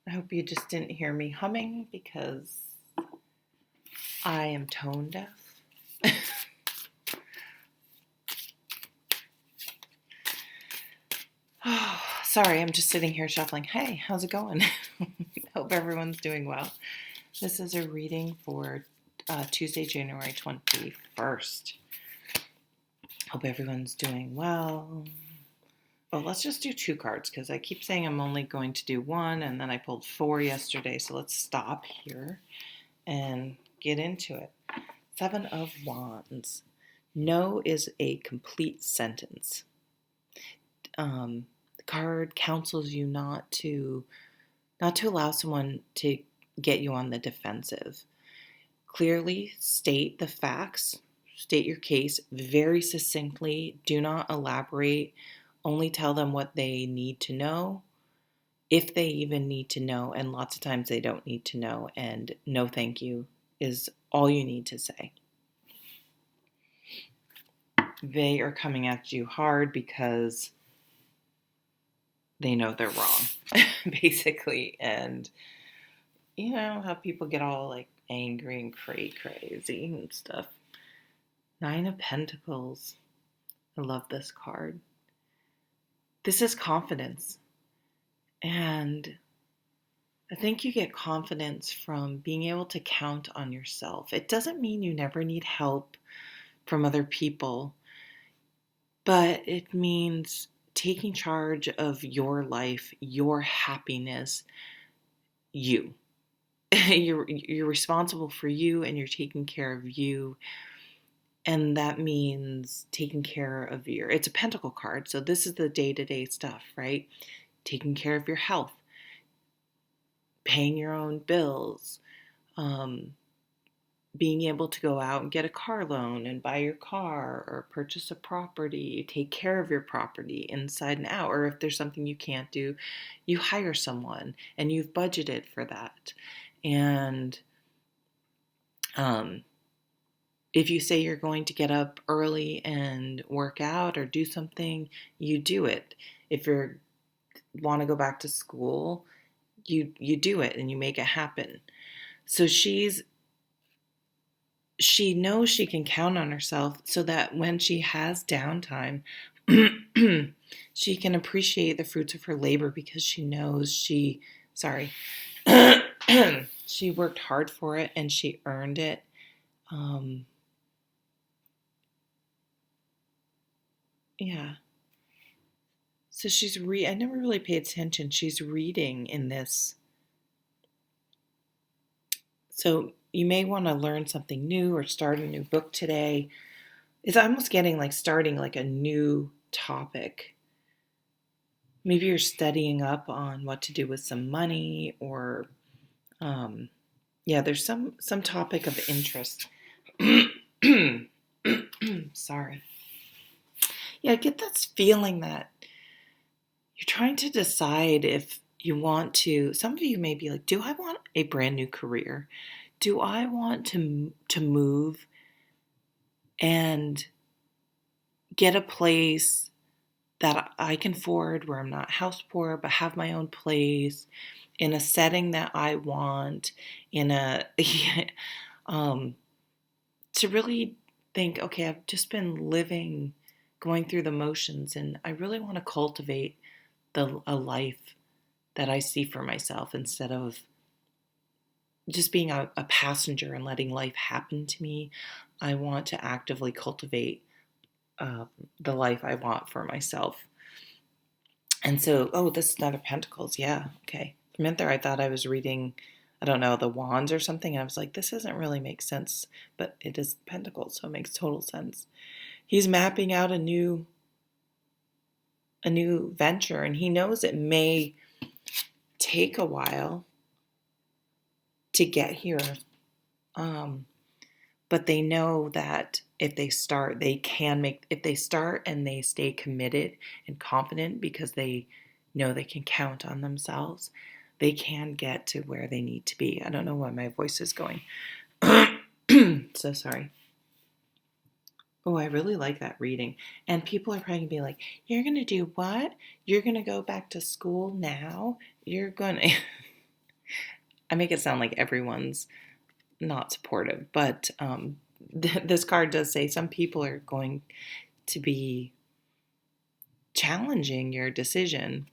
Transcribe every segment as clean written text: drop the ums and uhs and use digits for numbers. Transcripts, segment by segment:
I hope you just didn't hear me humming because I am tone deaf. Oh, sorry, I'm just sitting here shuffling. Hey, how's it going? Hope everyone's doing well. This is a reading for Tuesday, January 21st. Hope everyone's doing well. Oh, let's just do 2 cards because I keep saying I'm only going to do 1 and then I pulled 4 yesterday. So let's stop here and get into it. 7 of Wands. No is a complete sentence. The card counsels you not to allow someone to get you on the defensive. Clearly state the facts, state your case very succinctly. Do not elaborate. Only tell them what they need to know, if they even need to know, and lots of times they don't need to know, and no thank you is all you need to say. They are coming at you hard because they know they're wrong, basically. And you know how people get all like angry and crazy and stuff. 9 of Pentacles. I love this card. This is confidence. And I think you get confidence from being able to count on yourself. It doesn't mean you never need help from other people, but it means taking charge of your life, your happiness, you. You're responsible for you and you're taking care of you. And that means taking care of it's a pentacle card. So this is the day-to-day stuff, right? Taking care of your health, paying your own bills, being able to go out and get a car loan and buy your car or purchase a property, take care of your property inside and out. Or if there's something you can't do, you hire someone and you've budgeted for that. And if you say you're going to get up early and work out or do something, you do it. If you want to go back to school, you do it and you make it happen. So she knows she can count on herself so that when she has downtime, she can appreciate the fruits of her labor because she knows she worked hard for it and she earned it. Yeah. So I never really paid attention. She's reading in this. So you may want to learn something new or start a new book today. It's almost getting like starting like a new topic. Maybe you're studying up on what to do with some money or, there's some topic of interest. Sorry. Yeah, I get that feeling that you're trying to decide if you want to. Some of you may be like, do I want a brand new career? Do I want to move and get a place that I can afford where I'm not house poor, but have my own place in a setting that I want, in a to really think, okay, I've just been going through the motions, and I really want to cultivate a life that I see for myself instead of just being a passenger and letting life happen to me. I want to actively cultivate the life I want for myself. And so, this is 9 of Pentacles. Yeah, okay. For a minute there, I thought I was reading, I don't know, the Wands or something. And I was like, this doesn't really make sense. But it is Pentacles, so it makes total sense. He's mapping out a new venture, and he knows it may take a while to get here. But they know that if they start and they stay committed and confident because they know they can count on themselves, they can get to where they need to be. I don't know why my voice is going. So sorry. Oh, I really like that reading. And people are probably going to be like, you're going to do what? You're going to go back to school now? You're going to... I make it sound like everyone's not supportive, but this card does say some people are going to be challenging your decision.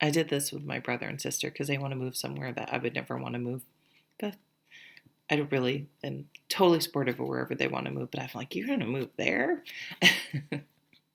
I did this with my brother and sister because they want to move somewhere that I would never want to move. But I really am totally supportive of wherever they want to move. But I'm like, you're going to move there?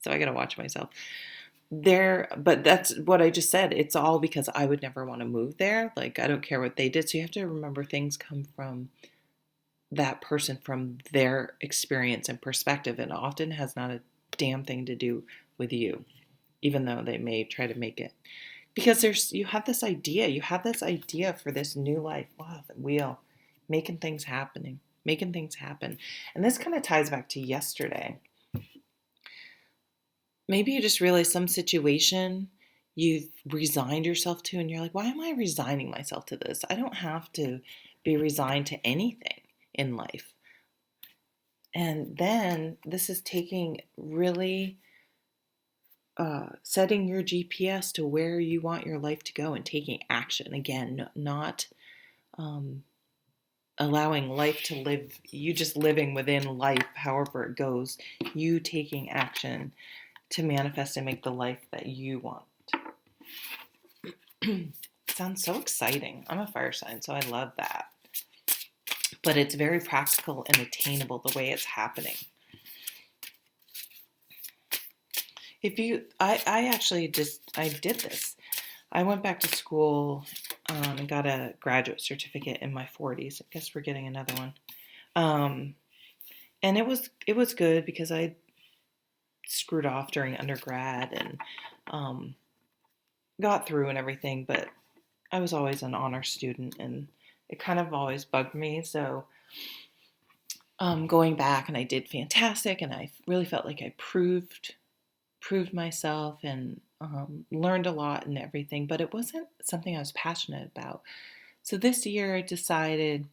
So I got to watch myself. But that's what I just said. It's all because I would never want to move there. Like, I don't care what they did. So you have to remember things come from that person, from their experience and perspective, and often has not a damn thing to do with you, even though they may try to make it. Because you have this idea for this new life. Wow, the wheel, making things happen. And this kind of ties back to yesterday. Maybe you just realize some situation you've resigned yourself to, and you're like, why am I resigning myself to this? I don't have to be resigned to anything in life. And then this is taking really setting your GPS to where you want your life to go and taking action. Again, not allowing life to live, you just living within life, however it goes, you taking action to manifest and make the life that you want. Sounds so exciting. I'm a fire sign, so I love that. But it's very practical and attainable the way it's happening. I did this. I went back to school and got a graduate certificate in my 40s. I guess we're getting another one. And it was good because I screwed off during undergrad and got through and everything, but I was always an honor student and it kind of always bugged me. So going back, and I did fantastic, and I really felt like I proved myself and learned a lot and everything, but it wasn't something I was passionate about. So this year I decided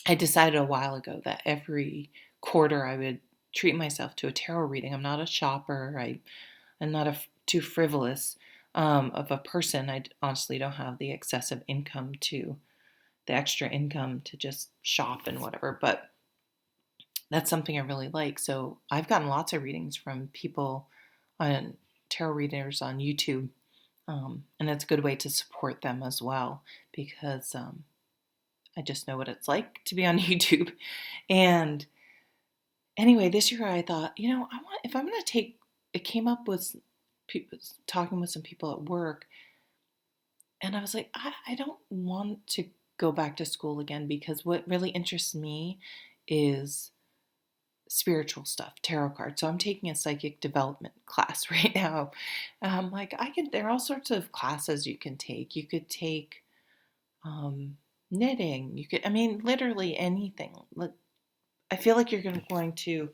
a while ago that every quarter I would treat myself to a tarot reading. I'm not a shopper. I'm not too frivolous of a person. I honestly don't have the excessive income the extra income to just shop and whatever, but that's something I really like. So I've gotten lots of readings from people on tarot readers on YouTube. And it's a good way to support them as well because I just know what it's like to be on YouTube. And anyway, this year I thought, if I'm going to it came up with people, talking with some people at work, and I was like, I don't want to go back to school again because what really interests me is spiritual stuff, tarot cards. So I'm taking a psychic development class right now. There are all sorts of classes you can take. You could take knitting. Literally anything. I feel like you're going to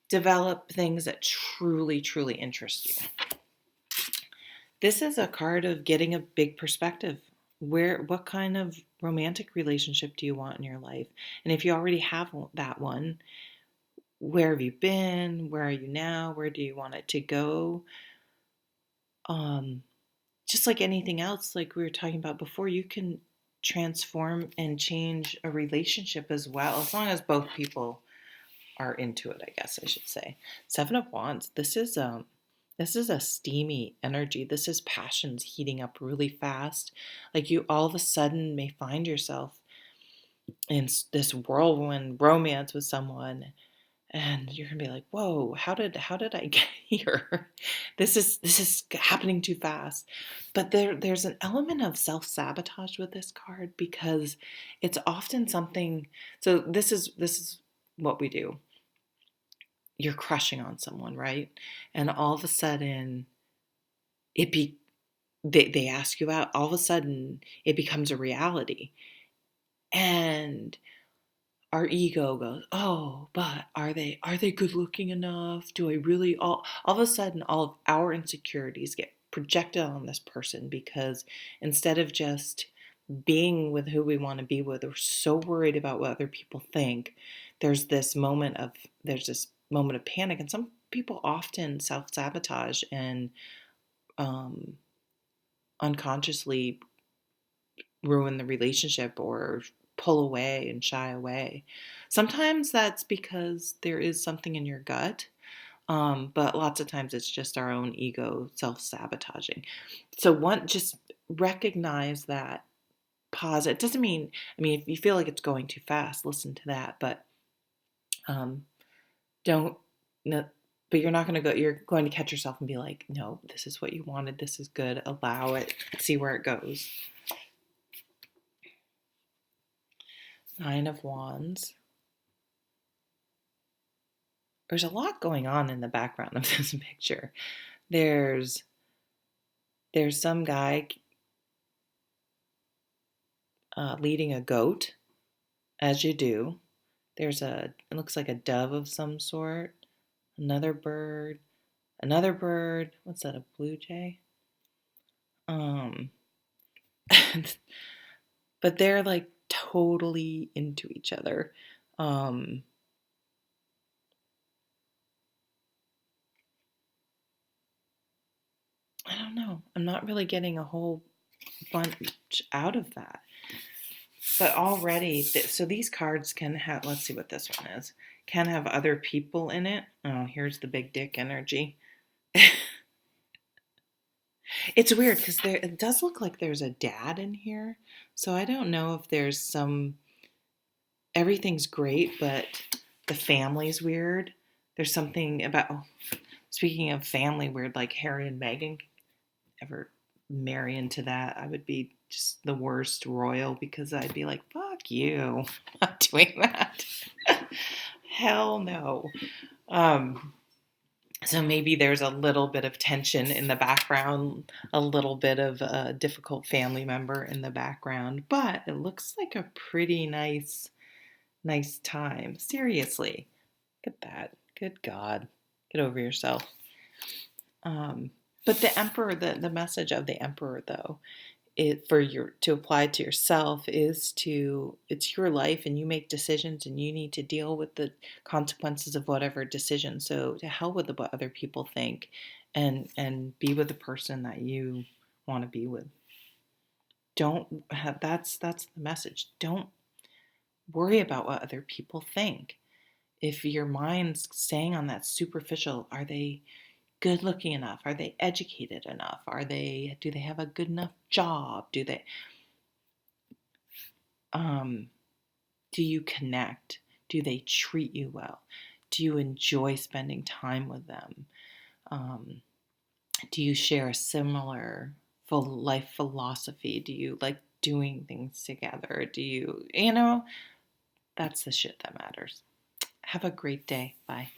develop things that truly, truly interest you. This is a card of getting a big perspective. What kind of romantic relationship do you want in your life? And if you already have that one, where have you been? Where are you now? Where do you want it to go? Just like anything else, like we were talking about before, you can transform and change a relationship as well, as long as both people are into it, I guess I should say. Seven of Wands. This is a steamy energy. This is passions heating up really fast. Like you all of a sudden may find yourself in this whirlwind romance with someone, and you're gonna be like, "Whoa, how did I get here? This is happening too fast." But there's an element of self-sabotage with this card because it's often something. So this is what we do. You're crushing on someone, right? And all of a sudden, they ask you out. All of a sudden, it becomes a reality, and our ego goes, oh, but are they good looking enough? Do I really? All of a sudden, all of our insecurities get projected on this person because instead of just being with who we want to be with, we're so worried about what other people think. There's this moment of panic, and some people often self-sabotage and unconsciously ruin the relationship or pull away and shy away. Sometimes that's because there is something in your gut, but lots of times it's just our own ego self-sabotaging. So just recognize that, pause. It doesn't mean, I mean, if you feel like it's going too fast, listen to that, but um, don't, no, but you're not going to go, you're going to catch yourself and be like, no, this is what you wanted. This is good. Allow it, see where it goes. Nine of Wands. There's a lot going on in the background of this picture. There's some guy leading a goat, as you do. It looks like a dove of some sort. Another bird. What's that, a blue jay? But they're like totally into each other. I don't know. I'm not really getting a whole bunch out of that. But already, so these cards can have, let's see what this one is, can have other people in it. Oh, here's the big dick energy. It's weird because it does look like there's a dad in here. So I don't know if there's everything's great, but the family's weird. There's something about, speaking of family weird, like Harry and Meghan, ever marry into that, I would be just the worst royal because I'd be like, fuck you, I'm not doing that. Hell no. So maybe there's a little bit of tension in the background, a little bit of a difficult family member in the background, but it looks like a pretty nice time. Seriously. Look at that. Good God. Get over yourself. But the emperor, the message of the emperor, though, to apply to yourself is it's your life and you make decisions and you need to deal with the consequences of whatever decision. So to hell with what other people think, and be with the person that you want to be with. That's the message. Don't worry about what other people think. If your mind's staying on that superficial, are they good looking enough? Are they educated enough? Do they have a good enough job? Do you connect? Do they treat you well? Do you enjoy spending time with them? Do you share a similar full life philosophy? Do you like doing things together? That's the shit that matters. Have a great day. Bye.